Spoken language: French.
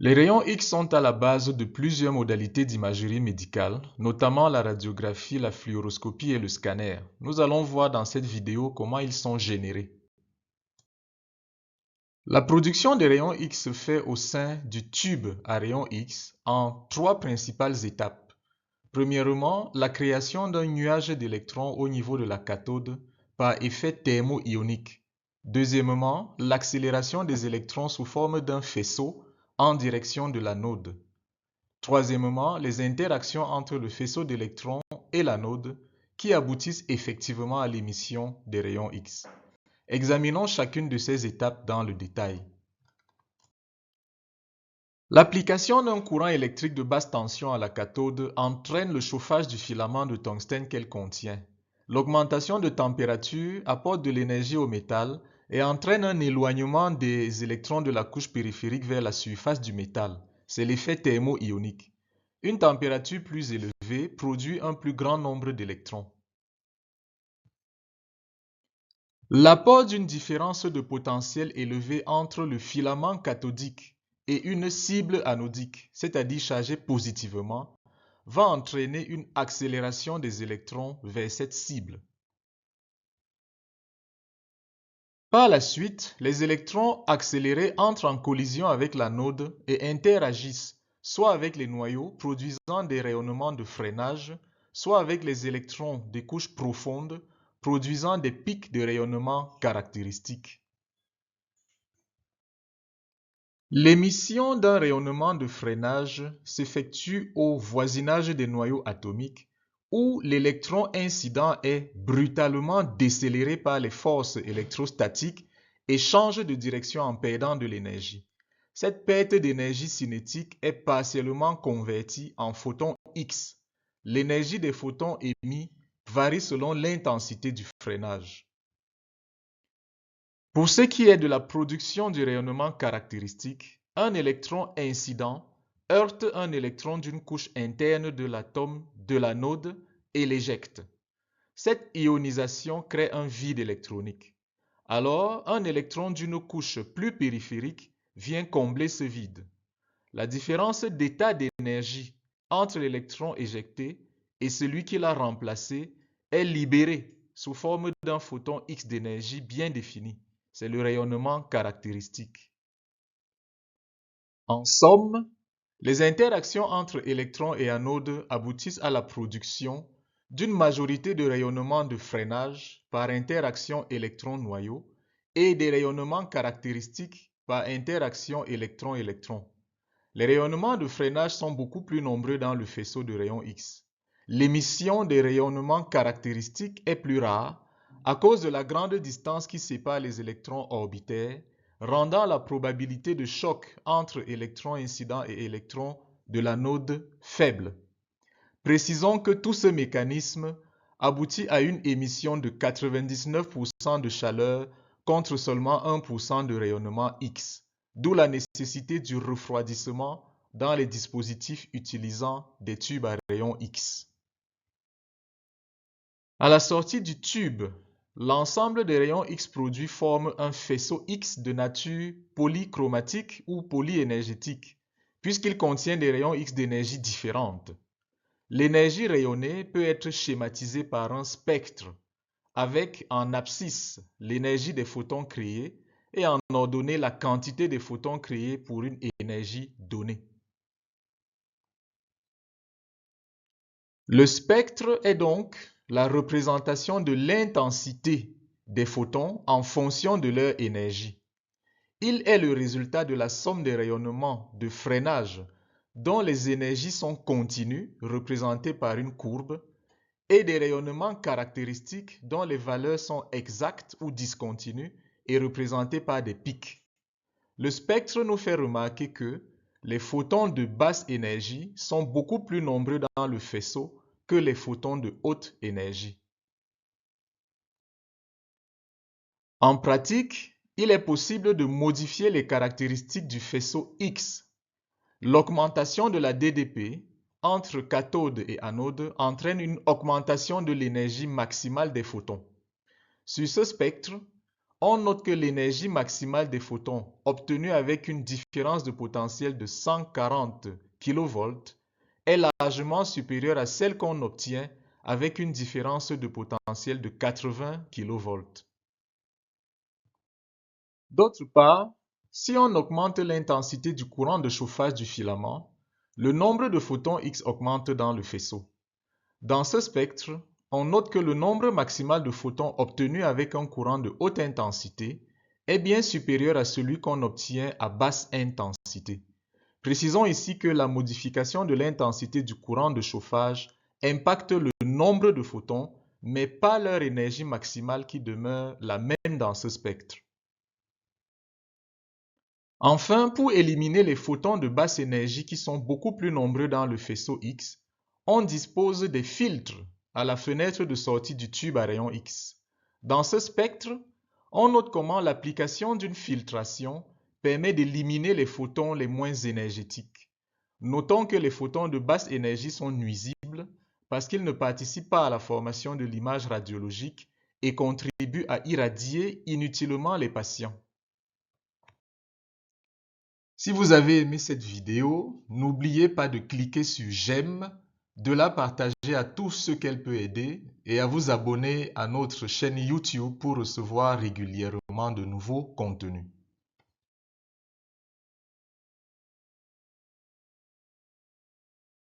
Les rayons X sont à la base de plusieurs modalités d'imagerie médicale, notamment la radiographie, la fluoroscopie et le scanner. Nous allons voir dans cette vidéo comment ils sont générés. La production des rayons X se fait au sein du tube à rayons X en trois principales étapes. Premièrement, la création d'un nuage d'électrons au niveau de la cathode par effet thermo-ionique. Deuxièmement, l'accélération des électrons sous forme d'un faisceau en direction de l'anode. Troisièmement, les interactions entre le faisceau d'électrons et l'anode qui aboutissent effectivement à l'émission des rayons X. Examinons chacune de ces étapes dans le détail. L'application d'un courant électrique de basse tension à la cathode entraîne le chauffage du filament de tungstène qu'elle contient. L'augmentation de température apporte de l'énergie au métal et entraîne un éloignement des électrons de la couche périphérique vers la surface du métal. C'est l'effet thermo-ionique. Une température plus élevée produit un plus grand nombre d'électrons. L'apport d'une différence de potentiel élevée entre le filament cathodique et une cible anodique, c'est-à-dire chargée positivement, va entraîner une accélération des électrons vers cette cible. Par la suite, les électrons accélérés entrent en collision avec l'anode et interagissent soit avec les noyaux produisant des rayonnements de freinage, soit avec les électrons des couches profondes produisant des pics de rayonnement caractéristiques. L'émission d'un rayonnement de freinage s'effectue au voisinage des noyaux atomiques où l'électron incident est brutalement décéléré par les forces électrostatiques et change de direction en perdant de l'énergie. Cette perte d'énergie cinétique est partiellement convertie en photons X. L'énergie des photons émis varie selon l'intensité du freinage. Pour ce qui est de la production du rayonnement caractéristique, un électron incident heurte un électron d'une couche interne de l'atome de l'anode et l'éjecte. Cette ionisation crée un vide électronique. Alors, un électron d'une couche plus périphérique vient combler ce vide. La différence d'état d'énergie entre l'électron éjecté et celui qui l'a remplacé est libérée sous forme d'un photon X d'énergie bien défini. C'est le rayonnement caractéristique. En somme, les interactions entre électrons et anodes aboutissent à la production d'une majorité de rayonnements de freinage par interaction électron-noyau et des rayonnements caractéristiques par interaction électron-électron. Les rayonnements de freinage sont beaucoup plus nombreux dans le faisceau de rayons X. L'émission des rayonnements caractéristiques est plus rare à cause de la grande distance qui sépare les électrons orbitaires, rendant la probabilité de choc entre électrons incidents et électrons de l'anode faible. Précisons que tout ce mécanisme aboutit à une émission de 99% de chaleur contre seulement 1% de rayonnement X, d'où la nécessité du refroidissement dans les dispositifs utilisant des tubes à rayons X. À la sortie du tube, l'ensemble des rayons X produits forme un faisceau X de nature polychromatique ou polyénergétique, puisqu'il contient des rayons X d'énergie différentes. L'énergie rayonnée peut être schématisée par un spectre, avec en abscisse l'énergie des photons créés et en ordonnée la quantité de photons créés pour une énergie donnée. Le spectre est donc la représentation de l'intensité des photons en fonction de leur énergie. Il est le résultat de la somme des rayonnements de freinage dont les énergies sont continues, représentées par une courbe, et des rayonnements caractéristiques dont les valeurs sont exactes ou discontinues et représentées par des pics. Le spectre nous fait remarquer que les photons de basse énergie sont beaucoup plus nombreux dans le faisceau que les photons de haute énergie. En pratique, il est possible de modifier les caractéristiques du faisceau X. L'augmentation de la DDP entre cathode et anode entraîne une augmentation de l'énergie maximale des photons. Sur ce spectre, on note que l'énergie maximale des photons obtenue avec une différence de potentiel de 140 kV est largement supérieure à celle qu'on obtient avec une différence de potentiel de 80 kV. D'autre part, si on augmente l'intensité du courant de chauffage du filament, le nombre de photons X augmente dans le faisceau. Dans ce spectre, on note que le nombre maximal de photons obtenus avec un courant de haute intensité est bien supérieur à celui qu'on obtient à basse intensité. Précisons ici que la modification de l'intensité du courant de chauffage impacte le nombre de photons, mais pas leur énergie maximale qui demeure la même dans ce spectre. Enfin, pour éliminer les photons de basse énergie qui sont beaucoup plus nombreux dans le faisceau X, on dispose des filtres à la fenêtre de sortie du tube à rayon X. Dans ce spectre, on note comment l'application d'une filtration permet d'éliminer les photons les moins énergétiques. Notons que les photons de basse énergie sont nuisibles parce qu'ils ne participent pas à la formation de l'image radiologique et contribuent à irradier inutilement les patients. Si vous avez aimé cette vidéo, n'oubliez pas de cliquer sur j'aime, de la partager à tous ceux qu'elle peut aider et à vous abonner à notre chaîne YouTube pour recevoir régulièrement de nouveaux contenus.